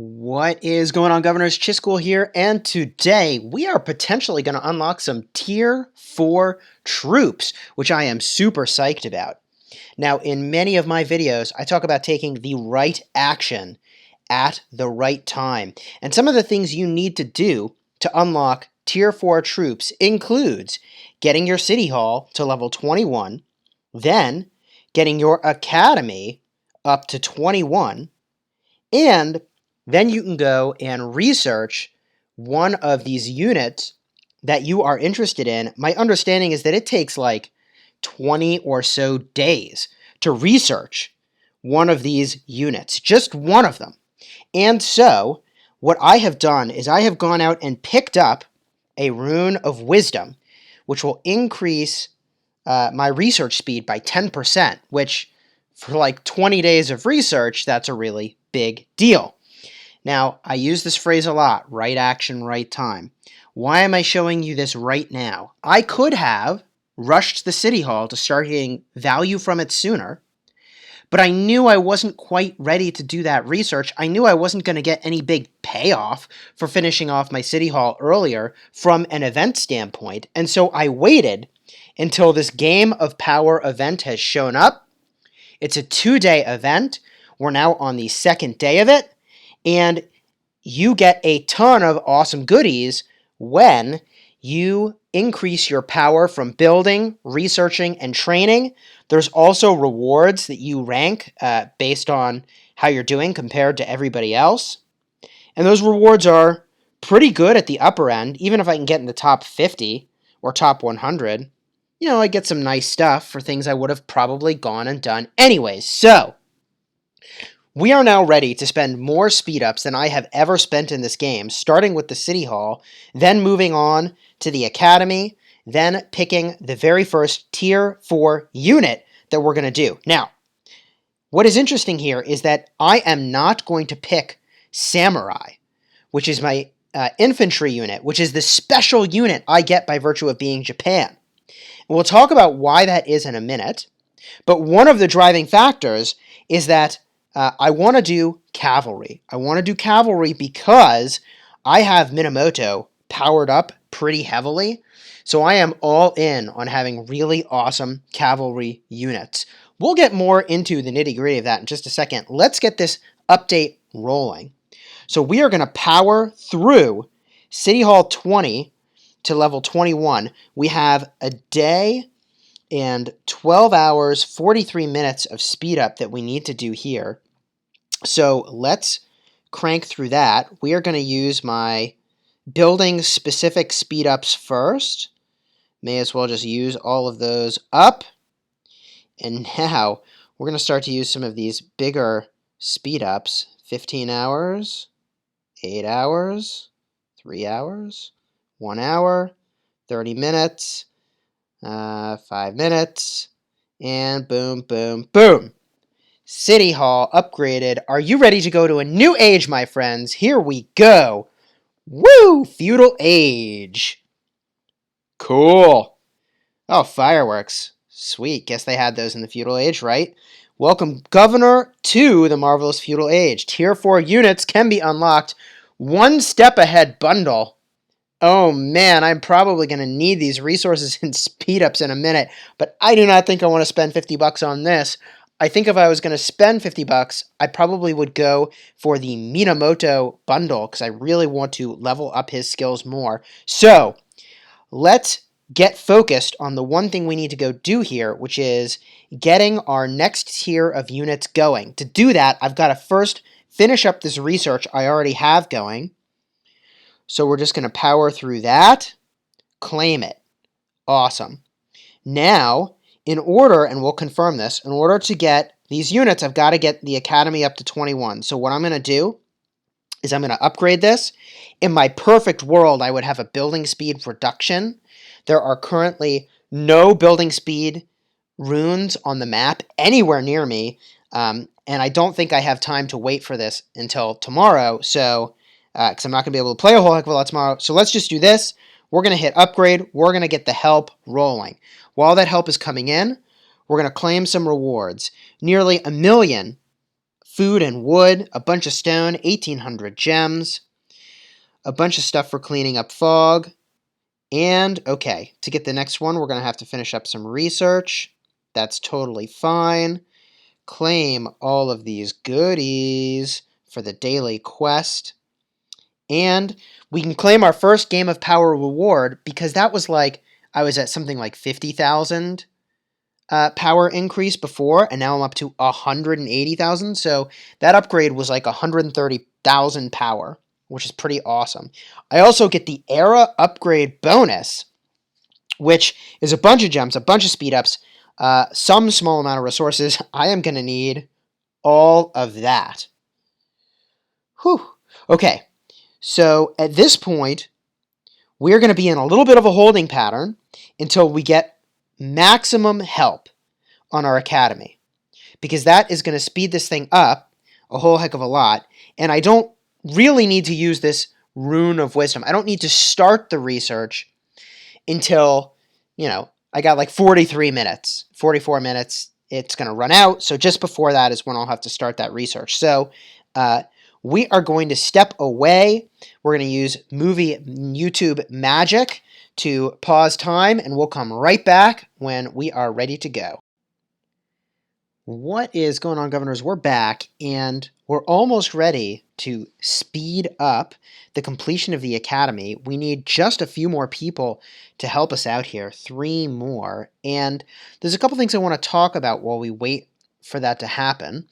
What is going on, Governors? Chisgule here, and today we are potentially going to unlock some Tier 4 troops, which I am super psyched about. Now, in many of my videos, I talk about taking the right action at the right time, and some of the things you need to do to unlock Tier 4 troops includes getting your City Hall to level 21, then getting your Academy up to 21, and then you can go and research one of these units that you are interested in. My understanding is that it takes like 20 or so days to research one of these units, just one of them. And so, what I have done is I have gone out and picked up a Rune of Wisdom, which will increase my research speed by 10%, which for like 20 days of research, that's a really big deal. Now, I use this phrase a lot, right action, right time. Why am I showing you this right now? I could have rushed the City Hall to start getting value from it sooner, but I knew I wasn't quite ready to do that research. I knew I wasn't going to get any big payoff for finishing off my City Hall earlier from an event standpoint, and so I waited until this Game of Power event has shown up. It's a 2-day event. We're now on the second day of it, and you get a ton of awesome goodies when you increase your power from building, researching, and training. There's also rewards that you rank based on how you're doing compared to everybody else. And those rewards are pretty good at the upper end. Even if I can get in the top 50 or top 100, I get some nice stuff for things I would have probably gone and done anyways. So, we are now ready to spend more speed ups than I have ever spent in this game, starting with the City Hall, then moving on to the Academy, then picking the very first Tier 4 unit that we're going to do. Now, what is interesting here is that I am not going to pick Samurai, which is my infantry unit, which is the special unit I get by virtue of being Japan. We'll talk about why that is in a minute, but one of the driving factors is that I want to do cavalry. I want to do cavalry because I have Minamoto powered up pretty heavily, so I am all in on having really awesome cavalry units. We'll get more into the nitty-gritty of that in just a second. Let's get this update rolling. So we are going to power through City Hall 20 to level 21. We have a day and 12 hours, 43 minutes of speed up that we need to do here. So let's crank through that. We are going to use my building specific speed ups first. May as well just use all of those up. And now we're going to start to use some of these bigger speed ups. 15 hours, 8 hours, 3 hours, 1 hour, 30 minutes, 5 minutes, and boom, boom, boom. City Hall upgraded. Are you ready to go to a new age, my friends? Here we go. Woo! Feudal Age. Cool. Oh, fireworks. Sweet. Guess they had those in the Feudal Age, right? Welcome, Governor, to the Marvelous Feudal Age. Tier 4 units can be unlocked. One step ahead bundle. Oh man, I'm probably going to need these resources and speed ups in a minute, but I do not think I want to spend $50 on this. I think if I was going to spend $50, I probably would go for the Minamoto bundle because I really want to level up his skills more. So, let's get focused on the one thing we need to go do here, which is getting our next tier of units going. To do that, I've got to first finish up this research I already have going. So we're just going to power through that, claim it. Awesome. Now, in order, and we'll confirm this, in order to get these units, I've got to get the Academy up to 21. So what I'm going to do is I'm going to upgrade this. In my perfect world, I would have a building speed reduction. There are currently no building speed runes on the map anywhere near me, and I don't think I have time to wait for this until tomorrow, so because I'm not going to be able to play a whole heck of a lot tomorrow. So let's just do this. We're going to hit upgrade. We're going to get the help rolling. While that help is coming in, we're going to claim some rewards. Nearly 1 million food and wood, a bunch of stone, 1,800 gems, a bunch of stuff for cleaning up fog, and, okay, to get the next one, we're going to have to finish up some research. That's totally fine. Claim all of these goodies for the daily quest. And we can claim our first game of power reward because that was like, I was at something like 50,000 power increase before, and now I'm up to 180,000. So that upgrade was like 130,000 power, which is pretty awesome. I also get the era upgrade bonus, which is a bunch of gems, a bunch of speed ups, some small amount of resources. I am going to need all of that. Whew. Okay, so at this point, we're going to be in a little bit of a holding pattern until we get maximum help on our academy, because that is going to speed this thing up a whole heck of a lot, and I don't really need to use this rune of wisdom. I don't need to start the research until, I got like 43 minutes, 44 minutes, it's going to run out, so just before that is when I'll have to start that research. So we are going to step away. We're going to use YouTube magic to pause time, and we'll come right back when we are ready to go. What is going on, governors? We're back, and we're almost ready to speed up the completion of the academy. We need just a few more people to help us out here, 3 more, and there's a couple things I want to talk about while we wait for that to happen.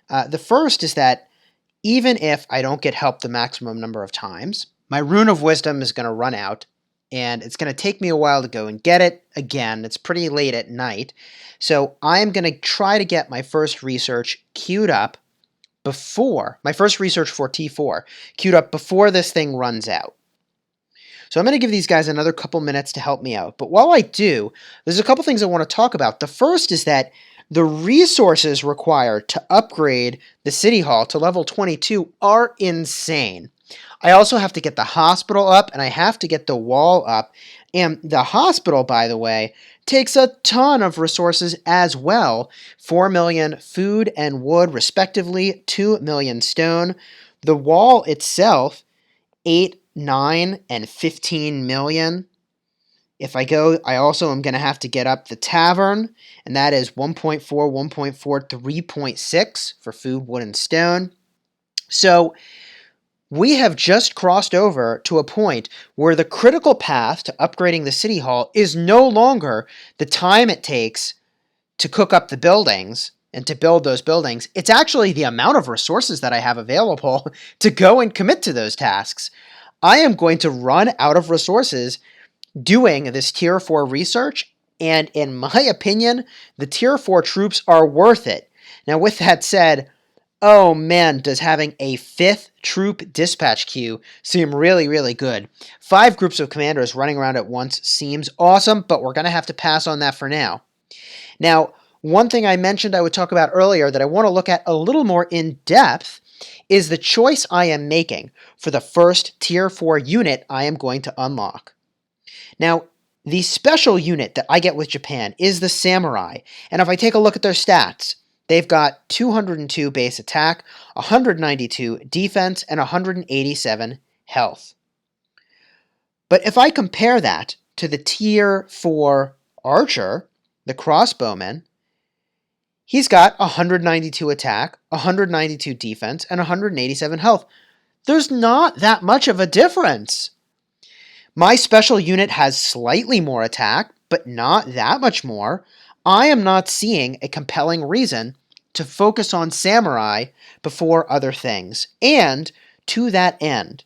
The first is that even if I don't get help the maximum number of times, my rune of wisdom is going to run out, and it's going to take me a while to go and get it again. It's pretty late at night, so I'm going to try to get my first research queued up before, my first research for T4, queued up before this thing runs out. So I'm going to give these guys another couple minutes to help me out, but while I do, there's a couple things I want to talk about. The first is that the resources required to upgrade the City Hall to level 22 are insane. I also have to get the hospital up, and I have to get the wall up. And the hospital, by the way, takes a ton of resources as well. 4 million food and wood, respectively, 2 million stone. The wall itself, 8, 9, and 15 million. If I go, I also am going to have to get up the tavern, and that is 1.4, 1.4, 3.6 for food, wood, and stone. So we have just crossed over to a point where the critical path to upgrading the City Hall is no longer the time it takes to cook up the buildings and to build those buildings. It's actually the amount of resources that I have available to go and commit to those tasks. I am going to run out of resources doing this Tier 4 research, and in my opinion, the Tier 4 troops are worth it. Now, with that said, oh man, does having a 5th troop dispatch queue seem really, really good. 5 groups of commanders running around at once seems awesome, but we're going to have to pass on that for now. Now, one thing I mentioned I would talk about earlier that I want to look at a little more in depth is the choice I am making for the first Tier 4 unit I am going to unlock. Now, the special unit that I get with Japan is the Samurai, and if I take a look at their stats, they've got 202 base attack, 192 defense, and 187 health. But if I compare that to the Tier 4 Archer, the crossbowman, he's got 192 attack, 192 defense, and 187 health. There's not that much of a difference. My special unit has slightly more attack, but not that much more. I am not seeing a compelling reason to focus on Samurai before other things. And to that end,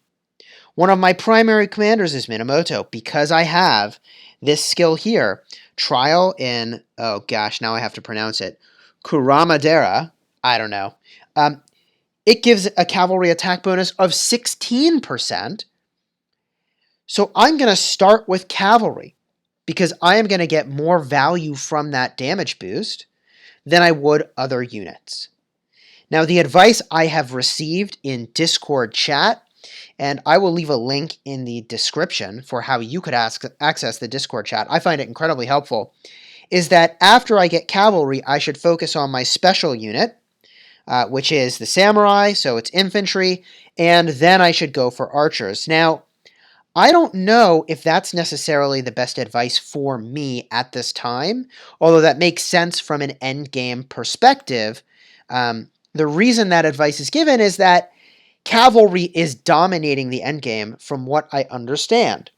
one of my primary commanders is Minamoto, because I have this skill here, Trial in, oh gosh, now I have to pronounce it, Kuramadera, I don't know. It gives a cavalry attack bonus of 16%. So I'm going to start with cavalry because I am going to get more value from that damage boost than I would other units. Now, the advice I have received in Discord chat, and I will leave a link in the description for how you could access the Discord chat, I find it incredibly helpful, is that after I get cavalry, I should focus on my special unit, which is the samurai, so it's infantry, and then I should go for archers. Now, I don't know if that's necessarily the best advice for me at this time, although that makes sense from an endgame perspective. The reason that advice is given is that cavalry is dominating the endgame from what I understand.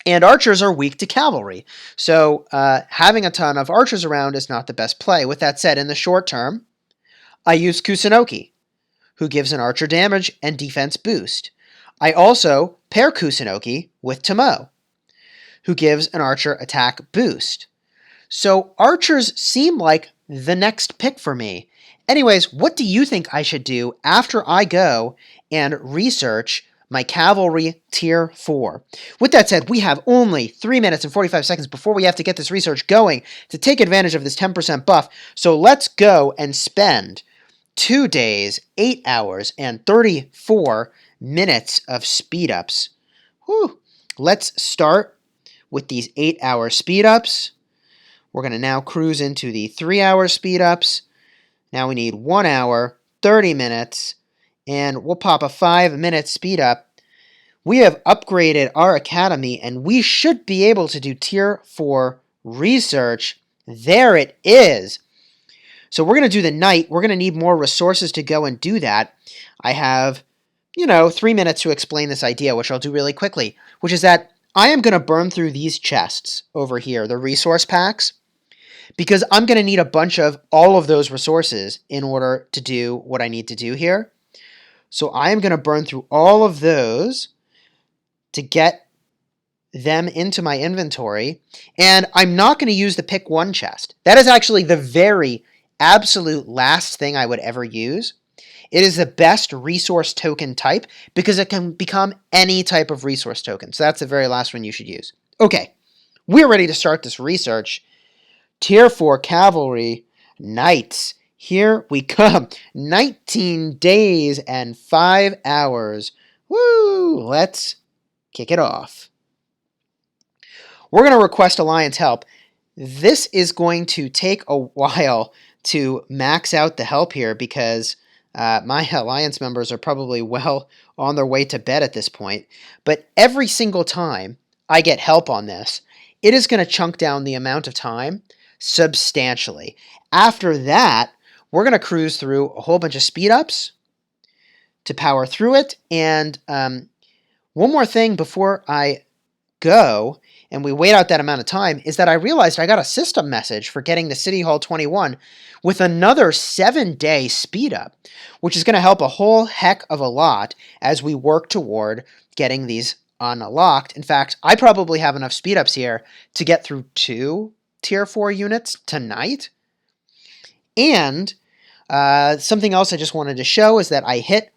And archers are weak to cavalry. So having a ton of archers around is not the best play. With that said, in the short term, I use Kusunoki, who gives an archer damage and defense boost. I also pair Kusunoki with Tomo, who gives an archer attack boost. So archers seem like the next pick for me. Anyways, what do you think I should do after I go and research my cavalry tier 4? With that said, we have only 3 minutes and 45 seconds before we have to get this research going to take advantage of this 10% buff. So let's go and spend 2 days, 8 hours, and 34 minutes of speed ups. Whew. Let's start with these 8-hour speed ups. We're going to now cruise into the 3-hour speed ups. Now we need 1 hour, 30 minutes, and we'll pop a 5-minute speed up. We have upgraded our academy, and we should be able to do tier 4 research. There it is. So we're going to do the night. We're going to need more resources to go and do that. I have, 3 minutes to explain this idea, which I'll do really quickly, which is that I am going to burn through these chests over here, the resource packs, because I'm going to need a bunch of all of those resources in order to do what I need to do here. So I am going to burn through all of those to get them into my inventory, and I'm not going to use the pick 1 chest. That is actually the very absolute last thing I would ever use. It is the best resource token type because it can become any type of resource token. So that's the very last one you should use. Okay, we're ready to start this research. Tier 4 Cavalry Knights. Here we come. 19 days and 5 hours. Woo! Let's kick it off. We're going to request Alliance help. This is going to take a while to max out the help here because my Alliance members are probably well on their way to bed at this point. But every single time I get help on this, it is going to chunk down the amount of time substantially. After that, we're going to cruise through a whole bunch of speed ups to power through it. And one more thing before I go, and we wait out that amount of time, is that I realized I got a system message for getting the City Hall 21 with another 7-day speed up, which is going to help a whole heck of a lot as we work toward getting these unlocked. In fact, I probably have enough speed ups here to get through 2 tier 4 units tonight. And something else I just wanted to show is that I hit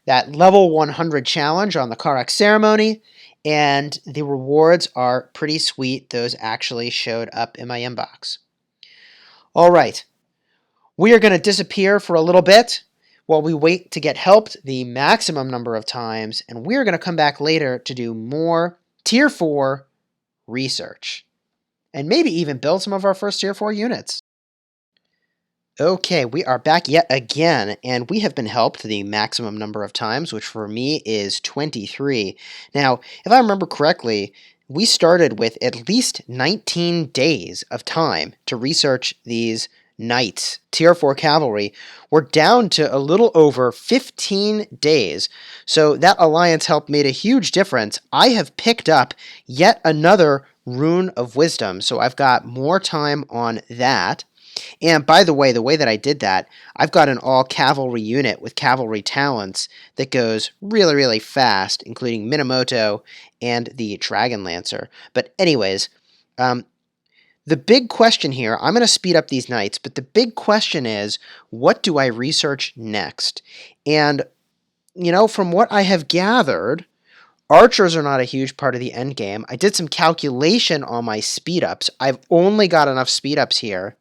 that level 100 challenge on the Karak ceremony, and the rewards are pretty sweet. Those actually showed up in my inbox. All right, we are going to disappear for a little bit while we wait to get helped the maximum number of times, and we're going to come back later to do more tier 4 research, and maybe even build some of our first tier 4 units. Okay, we are back yet again, and we have been helped the maximum number of times, which for me is 23. Now, if I remember correctly, we started with at least 19 days of time to research these knights, tier 4 cavalry. We're down to a little over 15 days, so that alliance help made a huge difference. I have picked up yet another rune of wisdom, so I've got more time on that. And by the way that I did that, I've got an all-cavalry unit with cavalry talents that goes really, really fast, including Minamoto and the Dragon Lancer. But anyways, the big question here, I'm going to speed up these knights, but the big question is, what do I research next? And, from what I have gathered, archers are not a huge part of the endgame. I did some calculation on my speed-ups. I've only got enough speed-ups here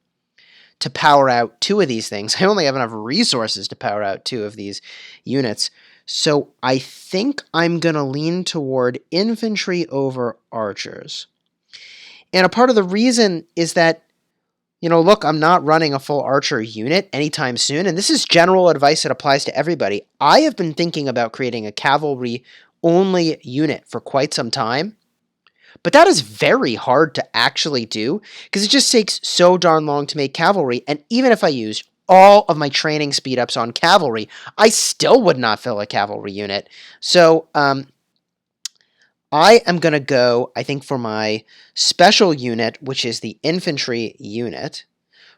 to power out 2 of these things. I only have enough resources to power out 2 of these units. So I think I'm going to lean toward infantry over archers. And a part of the reason is that Look, I'm not running a full archer unit anytime soon, and this is general advice that applies to everybody. I have been thinking about creating a cavalry only unit for quite some time, but that is very hard to actually do because it just takes so darn long to make cavalry, and even if I used all of my training speed ups on cavalry, I still would not fill a cavalry unit. So, I am going to go, I think, for my special unit, which is the infantry unit,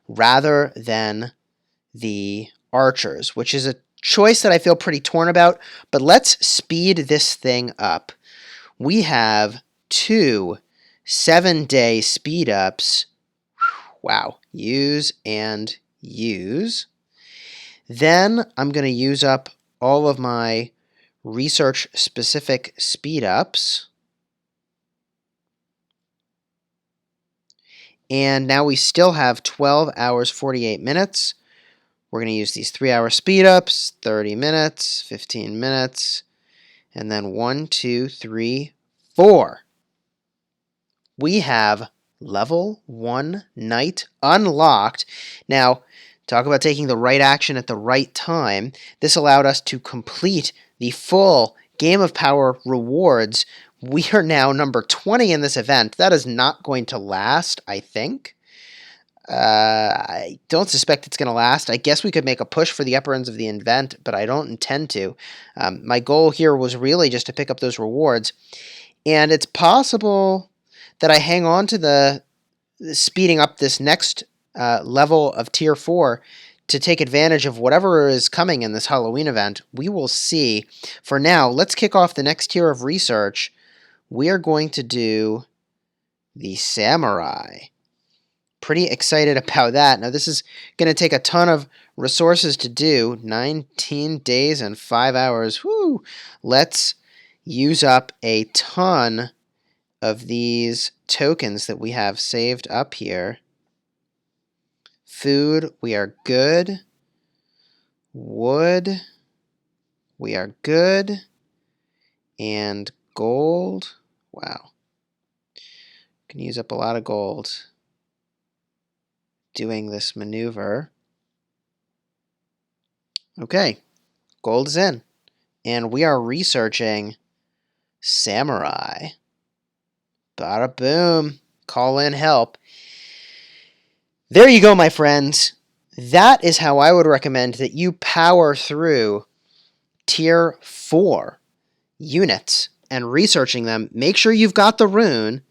rather than the archers, which is a choice that I feel pretty torn about. But let's speed this thing up. We have 2 7-day speed ups. Wow. Use and use. Then I'm going to use up all of my research specific speed ups. And now we still have 12 hours, 48 minutes. We're going to use these 3-hour speed ups, 30 minutes, 15 minutes, and then 1, 2, 3, 4. We have level 1 knight unlocked. Now, talk about taking the right action at the right time. This allowed us to complete the full Game of Power rewards. We are now number 20 in this event. That is not going to last, I think. I don't suspect it's going to last. I guess we could make a push for the upper ends of the event, but I don't intend to. My goal here was really just to pick up those rewards, and it's possible that I hang on to the speeding up this next level of Tier 4 to take advantage of whatever is coming in this Halloween event. We will see. For now, let's kick off the next tier of research. We are going to do the Samurai. Pretty excited about that. Now, this is going to take a ton of resources to do. 19 days and 5 hours. Woo! Let's use up a ton of these tokens that we have saved up here. Food, we are good. Wood, we are good. And gold, wow. Can use up a lot of gold doing this maneuver. Okay, gold is in. And we are researching Samurai. Bada boom. Call in help. There you go, my friends. That is how I would recommend that you power through Tier 4 units and researching them. Make sure you've got the rune.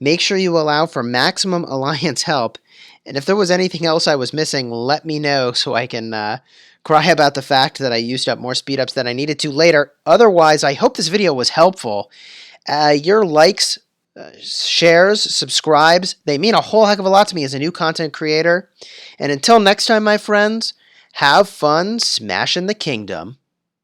Make sure you allow for maximum alliance help. And if there was anything else I was missing, let me know so I can cry about the fact that I used up more speed ups than I needed to later. Otherwise, I hope this video was helpful. Your likes, shares, subscribes, they mean a whole heck of a lot to me as a new content creator. And until next time, my friends, have fun smashing the kingdom.